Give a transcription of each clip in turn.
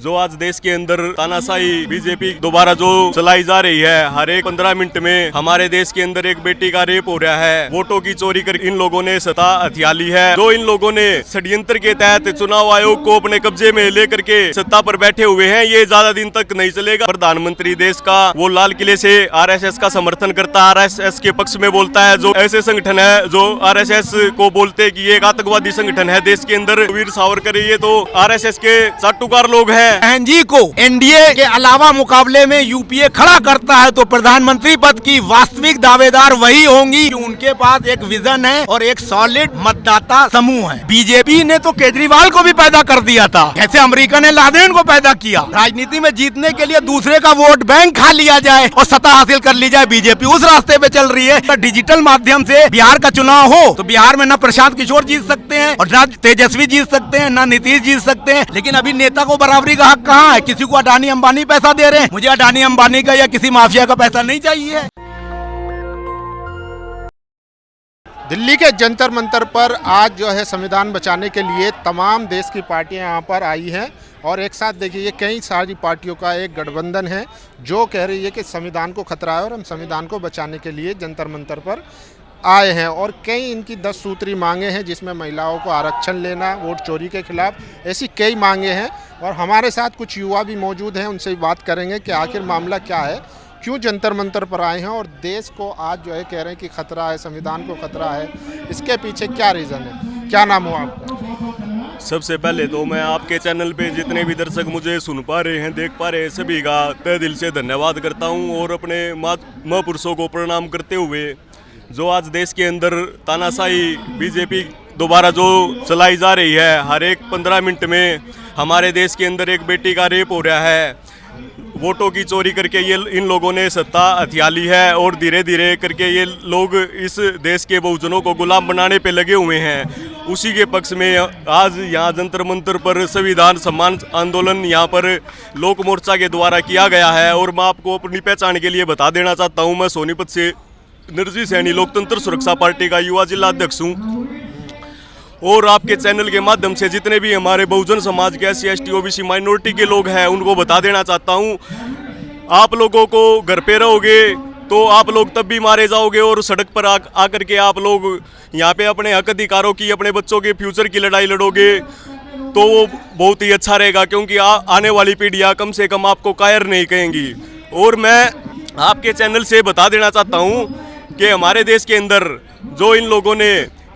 जो आज देश के अंदर तानाशाही बीजेपी दोबारा जो चलाई जा रही है, हर एक 15 मिनट में हमारे देश के अंदर एक बेटी का रेप हो रहा है। वोटों की चोरी कर इन लोगों ने सत्ता हथिया ली है। जो इन लोगों ने षड्यंत्र के तहत चुनाव आयोग को अपने कब्जे में लेकर के सत्ता पर बैठे हुए हैं, ये ज्यादा दिन तक नहीं चलेगा। प्रधानमंत्री देश का वो लाल किले से आरएसएस का समर्थन करता, आरएसएस के पक्ष में बोलता है। जो ऐसे संगठन है जो आरएसएस को बोलते कि ये एक आतंकवादी संगठन है देश के अंदर, वीर सावरकर ये तो आरएसएस के चाटुकार लोग हैं। बहन जी को एनडीए के अलावा मुकाबले में यूपीए खड़ा करता है तो प्रधानमंत्री पद की वास्तविक दावेदार वही होंगी। उनके पास एक विजन है और एक सॉलिड मतदाता समूह है। बीजेपी ने तो केजरीवाल को भी पैदा कर दिया था, जैसे अमेरिका ने लादेन को पैदा किया। राजनीति में जीतने के लिए दूसरे का वोट बैंक खा लिया जाए और सत्ता हासिल कर ली जाए, बीजेपी उस रास्ते पे चल रही है। तो डिजिटल माध्यम से बिहार का चुनाव हो तो बिहार में न प्रशांत किशोर जीत सकते हैं और न तेजस्वी जीत सकते हैं, न नीतीश जीत सकते हैं। लेकिन अभी नेता को बराबरी का हक कहाँ है? किसी को अडानी अंबानी पैसा दे रहे हैं, मुझे अडानी अंबानी का या किसी माफिया का पैसा नहीं चाहिए। दिल्ली के जंतर मंतर पर आज जो है संविधान बचाने के लिए तमाम देश की पार्टियां यहाँ पर आई हैं और एक साथ देखिए ये कई सारी पार्टियों का एक गठबंधन है जो कह रही है कि संविधान को खतरा है और हम संविधान को बचाने के लिए जंतर मंतर पर आए हैं। और कई इनकी 10 सूत्री मांगे हैं जिसमें महिलाओं को आरक्षण लेना, वोट चोरी के खिलाफ, ऐसी कई मांगे हैं। और हमारे साथ कुछ युवा भी मौजूद हैं, उनसे भी बात करेंगे कि आखिर मामला क्या है, क्यों जंतर मंतर पर आए हैं और देश को आज जो है कह रहे हैं कि खतरा है, संविधान को खतरा है, इसके पीछे क्या रीज़न है। क्या नाम हुआ आपका? सबसे पहले तो मैं आपके चैनल पे जितने भी दर्शक मुझे सुन पा रहे हैं, देख पा रहे हैं, सभी का तहे दिल से धन्यवाद करता हूं और अपने महापुरुषों को प्रणाम करते हुए जो आज देश के अंदर तानाशाही बीजेपी दोबारा जो चलाई जा रही है, हर एक 15 मिनट में हमारे देश के अंदर एक बेटी का रेप हो रहा है। वोटों की चोरी करके ये इन लोगों ने सत्ता हथिया ली है और धीरे धीरे करके ये लोग इस देश के बहुजनों को गुलाम बनाने पे लगे हुए हैं। उसी के पक्ष में आज यहाँ जंतर मंतर पर संविधान सम्मान आंदोलन यहाँ पर लोक मोर्चा के द्वारा किया गया है। और मैं आपको अपनी पहचान के लिए बता देना चाहता हूँ, मैं सोनीपत से नरजी सैनी लोकतंत्र सुरक्षा पार्टी का युवा जिला अध्यक्ष हूँ और आपके चैनल के माध्यम से जितने भी हमारे बहुजन समाज के SC ST OBC माइनॉरिटी के लोग हैं उनको बता देना चाहता हूँ, आप लोगों को घर पे रहोगे तो आप लोग तब भी मारे जाओगे और सड़क पर आकर के आप लोग यहाँ पे अपने हक अधिकारों की, अपने बच्चों के फ्यूचर की लड़ाई लड़ोगे तो वो बहुत ही अच्छा रहेगा, क्योंकि आने वाली पीढ़ियाँ कम से कम आपको कायर नहीं कहेंगी। और मैं आपके चैनल से बता देना चाहता हूँ कि हमारे देश के अंदर जो इन लोगों ने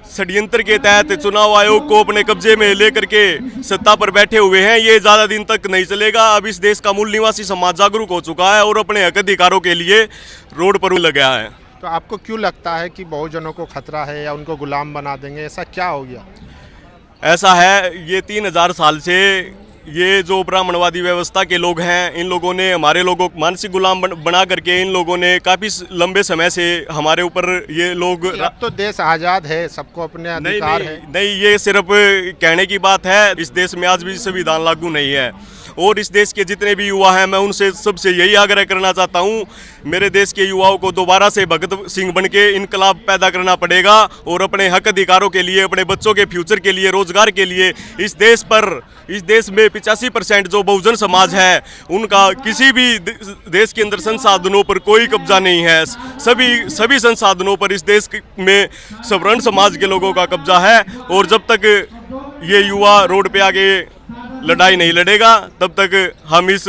षड्यंत्र के तहत चुनाव आयोग को अपने कब्जे में लेकर के सत्ता पर बैठे हुए हैं, ये ज़्यादा दिन तक नहीं चलेगा। अब इस देश का मूल निवासी समाज जागरूक हो चुका है और अपने हक अधिकारों के लिए रोड पर लगा है। तो आपको क्यों लगता है कि बहुजनों को खतरा है या उनको गुलाम बना देंगे, ऐसा क्या हो गया? ऐसा है, ये 3000 साल से ये जो ब्राह्मणवादी व्यवस्था के लोग हैं, इन लोगों ने हमारे लोगों को मानसिक गुलाम बना करके इन लोगों ने काफ़ी लंबे समय से हमारे ऊपर ये लोग। अब तो देश आज़ाद है, सबको अपने अधिकार है। नहीं, ये सिर्फ कहने की बात है। इस देश में आज भी संविधान लागू नहीं है और इस देश के जितने भी युवा हैं मैं उनसे सबसे यही आग्रह करना चाहता हूं, मेरे देश के युवाओं को दोबारा से भगत सिंह बन के इनकलाब पैदा करना पड़ेगा और अपने हक अधिकारों के लिए, अपने बच्चों के फ्यूचर के लिए, रोजगार के लिए इस देश में 85% जो बहुजन समाज है उनका किसी भी देश के अंदर संसाधनों पर कोई कब्जा नहीं है। सभी संसाधनों पर इस देश में सवर्ण समाज के लोगों का कब्जा है और जब तक ये युवा रोड पे आके लड़ाई नहीं लड़ेगा तब तक हम इस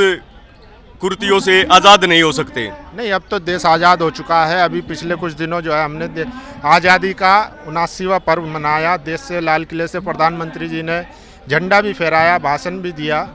कुर्तियों से आज़ाद नहीं हो सकते। नहीं, अब तो देश आज़ाद हो चुका है। अभी पिछले कुछ दिनों जो है हमने आज़ादी का 79वां पर्व मनाया। देश से लाल किले से प्रधानमंत्री जी ने झंडा भी फहराया, भाषण भी दिया।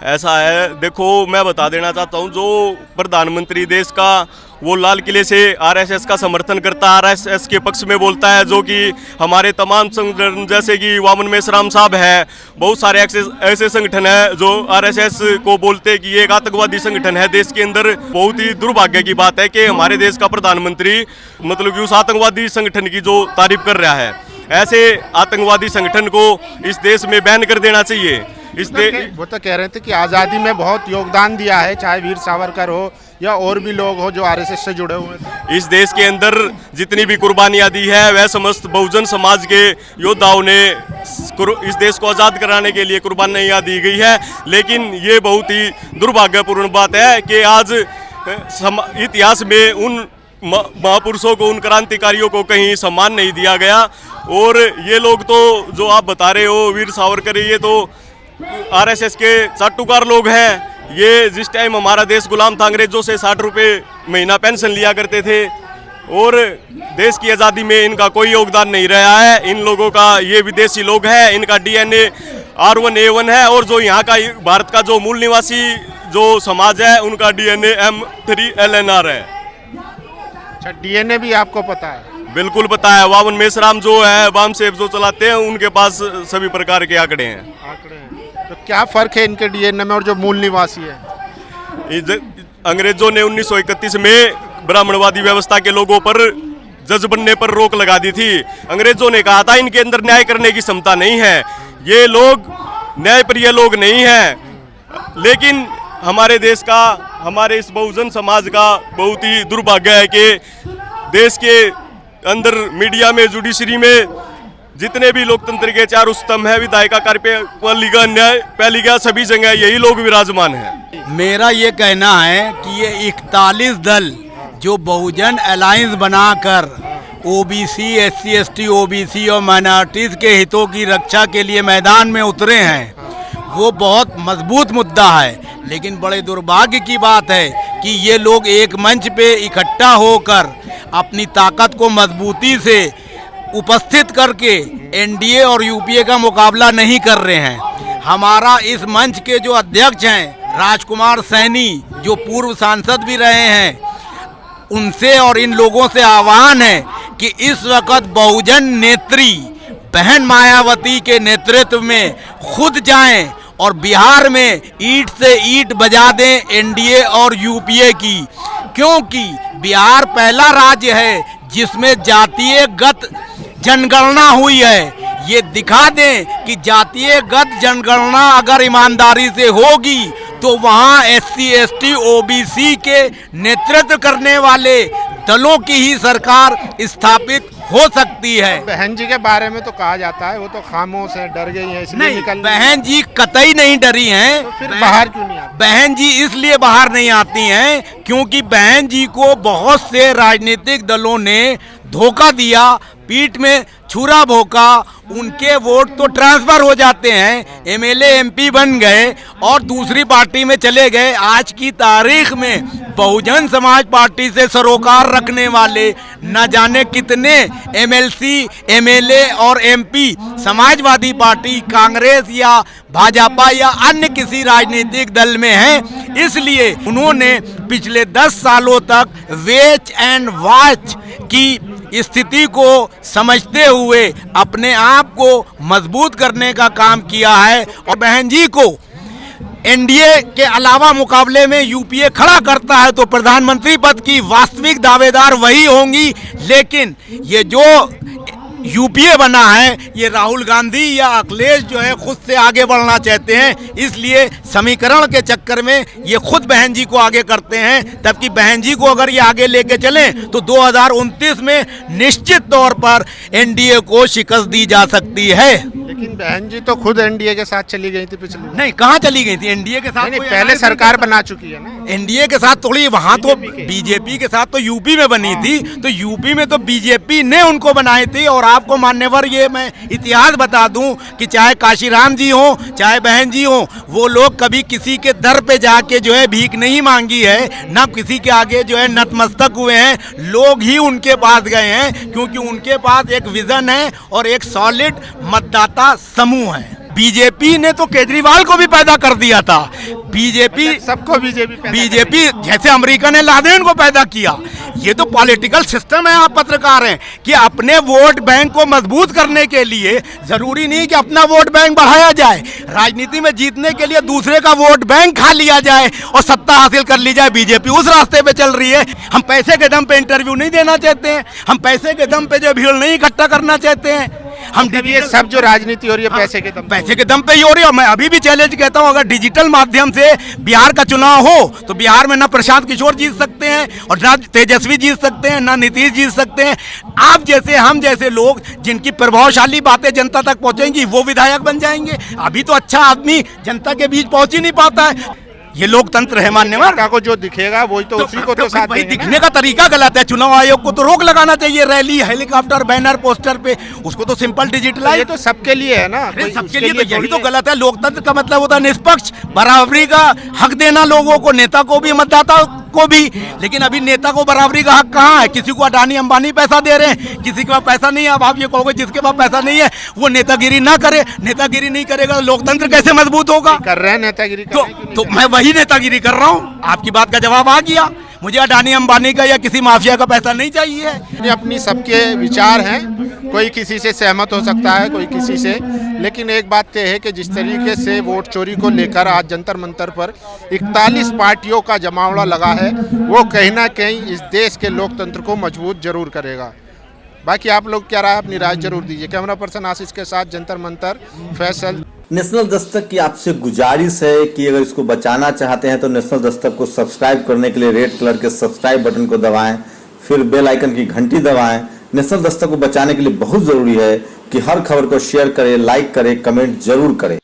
ऐसा है, देखो मैं बता देना चाहता हूँ, जो प्रधानमंत्री देश का वो लाल किले से आरएसएस का समर्थन करता है, आरएसएस के पक्ष में बोलता है, जो कि हमारे तमाम संगठन जैसे कि वामन मेश्राम साहब है, बहुत सारे ऐसे संगठन है जो आरएसएस को बोलते हैं कि ये एक आतंकवादी संगठन है देश के अंदर। बहुत ही दुर्भाग्य की बात है कि हमारे देश का प्रधानमंत्री मतलब कि उस आतंकवादी संगठन की जो तारीफ कर रहा है। ऐसे आतंकवादी संगठन को इस देश में बैन कर देना चाहिए, वो तो कह रहे थे कि आज़ादी में बहुत योगदान दिया है, चाहे वीर सावरकर हो या और भी लोग हो जो आरएसएस से जुड़े हुए थे। इस देश के अंदर जितनी भी कुर्बानियां दी है वह समस्त बहुजन समाज के योद्धाओं ने इस देश को आज़ाद कराने के लिए कुर्बानियां दी गई है। लेकिन ये बहुत ही दुर्भाग्यपूर्ण बात है कि आज इतिहास में उन महापुरुषों को, उन क्रांतिकारियों को कहीं सम्मान नहीं दिया गया। और ये लोग तो जो आप बता रहे हो वीर सावरकर, ये तो आरएसएस के चाटुकार लोग हैं। ये जिस टाइम हमारा देश गुलाम था, अंग्रेजों से 60 रुपये महीना पेंशन लिया करते थे और देश की आज़ादी में इनका कोई योगदान नहीं रहा है। इन लोगों का, ये विदेशी लोग हैं, इनका डीएनए R1A1 है और जो यहाँ का भारत का जो मूल निवासी जो समाज है उनका डीएनए M3LNR है। अच्छा, डीएनए भी आपको पता है? बिल्कुल पता है। वावन मेश्राम जो है, वाम सेब जो चलाते हैं, उनके पास सभी प्रकार के आंकड़े हैं। तो क्या फर्क है इनके डीएनए में और जो मूल निवासी है? अंग्रेजों ने 1931 में ब्राह्मणवादी व्यवस्था के लोगों पर जज बनने पर रोक लगा दी थी। अंग्रेजों ने कहा था इनके अंदर न्याय करने की क्षमता नहीं है, ये लोग न्यायप्रिय लोग नहीं हैं। लेकिन हमारे देश का, हमारे इस बहुजन समाज का बहुत ही दुर्भाग्य है कि देश के अंदर मीडिया में, जुडिशरी में जितने भी लोकतंत्र के चार स्तंभ है, विधायिका, कार्यपालिका, न्यायपालिका, सभी जगह यही लोग विराजमान हैं। मेरा ये कहना है कि ये 41 दल जो बहुजन अलायंस बनाकर ओबीसी, SC, ST, OBC और माइनॉरिटीज़ के हितों की रक्षा के लिए मैदान में उतरे हैं, वो बहुत मजबूत मुद्दा है। लेकिन बड़े दुर्भाग्य की बात है कि ये लोग एक मंच पे इकट्ठा होकर अपनी ताकत को मजबूती से उपस्थित करके एनडीए और यूपीए का मुकाबला नहीं कर रहे हैं। हमारा इस मंच के जो अध्यक्ष हैं राजकुमार सैनी, जो पूर्व सांसद भी रहे हैं, उनसे और इन लोगों से आह्वान है कि इस वक्त बहुजन नेत्री बहन मायावती के नेतृत्व में खुद जाएं और बिहार में ईंट से ईंट बजा दें एनडीए और यूपीए की, क्योंकि बिहार पहला राज्य है जिसमें जातीयगत जनगणना हुई है। ये दिखा दें कि जातीयगत जनगणना अगर ईमानदारी से होगी तो वहाँ SC, ST, OBC के नेतृत्व करने वाले दलों की ही सरकार स्थापित हो सकती है। बहन जी के बारे में तो कहा जाता है वो तो खामोश है, डर गई है, इसलिए नहीं, निकल बहन जी कतई नहीं डरी हैं। तो फिर बाहर क्यों नहीं आती? बहन जी इसलिए बाहर नहीं आती हैं क्योंकि बहन जी को बहुत से राजनीतिक दलों ने धोखा दिया, पीठ में छुरा भोंका, उनके वोट तो ट्रांसफर हो जाते हैं, MLA MP बन गए और दूसरी पार्टी में चले गए। आज की तारीख में बहुजन समाज पार्टी से सरोकार रखने वाले न जाने कितने MLC, MLA और MP समाजवादी पार्टी, कांग्रेस या भाजपा या अन्य किसी राजनीतिक दल में हैं। इसलिए उन्होंने पिछले 10 सालों तक वेट एंड वॉच की स्थिति को समझते हुए अपने आप को मजबूत करने का काम किया है और बहन जी को एनडीए के अलावा मुकाबले में यूपीए खड़ा करता है तो प्रधानमंत्री पद की वास्तविक दावेदार वही होंगी। लेकिन ये जो यूपीए बना है, ये राहुल गांधी या अखिलेश जो है खुद से आगे बढ़ना चाहते हैं, इसलिए समीकरण के चक्कर में ये खुद बहन जी को आगे करते हैं। तबकि बहन जी को अगर ये आगे लेके चलें तो 2029 में निश्चित तौर पर एनडीए को शिकस्त दी जा सकती है। लेकिन बहन जी तो खुद एनडीए के साथ चली गई थी पिछले। नहीं, कहाँ चली गई थी? एनडीए के साथ नहीं, पहले सरकार बना चुकी है ना। एनडीए के साथ थोड़ी, वहाँ तो बीजेपी के साथ तो यूपी में बनी थी, तो यूपी में तो बीजेपी ने उनको बनाई थी। और आपको मान्यवर ये मैं इतिहास बता दूं कि चाहे काशीराम जी हो, चाहे बहन जी हो, वो लोग कभी किसी के दर पे जाके जो है भीख नहीं मांगी है, ना किसी के आगे जो है नतमस्तक हुए हैं। लोग ही उनके पास गए हैं क्योंकि उनके पास एक विजन है और एक सॉलिड मतदाता समूह है। बीजेपी ने तो केजरीवाल को भी पैदा कर दिया था। बीजेपी सबको बीजेपी जैसे अमेरिका ने लादेन को पैदा किया। ये तो पॉलिटिकल सिस्टम है। आप पत्रकार हैं कि अपने वोट बैंक को मजबूत करने के लिए जरूरी नहीं कि अपना वोट बैंक बढ़ाया जाए, राजनीति में जीतने के लिए दूसरे का वोट बैंक खा लिया जाए और सत्ता हासिल कर ली जाए। बीजेपी उस रास्ते पे चल रही है। हम पैसे के दम पे इंटरव्यू नहीं देना चाहते हैं, हम पैसे के दम पे जो भीड़ नहीं इकट्ठा करना चाहते हैं। हम मतलब ये सब जो राजनीति हो रही है पैसे के दम पे पैसे के दम पे ही हो रही है। और मैं अभी भी चैलेंज कहता हूं, अगर डिजिटल माध्यम से बिहार का चुनाव हो तो बिहार में ना प्रशांत किशोर जीत सकते हैं और ना तेजस्वी जीत सकते हैं, ना नीतीश जीत सकते हैं। आप जैसे हम जैसे लोग जिनकी प्रभावशाली बातें जनता तक पहुंचेंगी वो विधायक बन जाएंगे। अभी तो अच्छा आदमी जनता के बीच पहुंच ही नहीं पाता है। ये लोकतंत्र है मान्यवर। जनता को जो दिखेगा वही तो उसी को तो साथ भाई देंगे ना। दिखने का तरीका गलत है। चुनाव आयोग को तो रोक लगाना चाहिए रैली, हेलीकॉप्टर, बैनर, पोस्टर पे, उसको तो सिंपल तो डिजिटलाइज। ये तो सबके लिए है ना, अरे कोई सबके उसके लिए तो यही थोड़ी तो है। गलत है। लोकतंत्र का मतलब होता है निष्पक्ष, बराबरी का हक देना लोगों को, नेता को भी मतदाता को भी। लेकिन अभी नेता को बराबरी का हक कहाँ है? किसी को अडानी अंबानी पैसा दे रहे हैं, किसी के पास पैसा नहीं है। अब आप ये कहोगे जिसके पास पैसा नहीं है वो नेतागिरी ना करे। नेतागिरी नहीं करेगा तो लोकतंत्र कैसे मजबूत होगा? कर रहे हैं नेतागिरी कर रहे हैं, क्यों नहीं तो कर रहे? मैं वही नेतागिरी कर रहा हूँ। आपकी बात का जवाब आ गया। मुझे अडानी अंबानी का या किसी माफिया का पैसा नहीं चाहिए। अपनी अपनी सबके विचार हैं, कोई किसी से सहमत हो सकता है, कोई किसी से। लेकिन एक बात तो है कि जिस तरीके से वोट चोरी को लेकर आज जंतर मंतर पर 41 पार्टियों का जमावड़ा लगा है, वो कहीं ना कहीं इस देश के लोकतंत्र को मजबूत जरूर करेगा। बाकी आप लोग क्या राय, अपनी राय जरूर दीजिए। कैमरा पर्सन आशीष के साथ जंतर मंतर, फैसल। नेशनल दस्तक की आपसे गुजारिश है कि अगर इसको बचाना चाहते हैं तो नेशनल दस्तक को सब्सक्राइब करने के लिए रेड कलर के सब्सक्राइब बटन को दबाएं, फिर बेल आइकन की घंटी दबाएं। नेशनल दस्तक को बचाने के लिए बहुत जरूरी है कि हर खबर को शेयर करें, लाइक करें, कमेंट जरूर करें।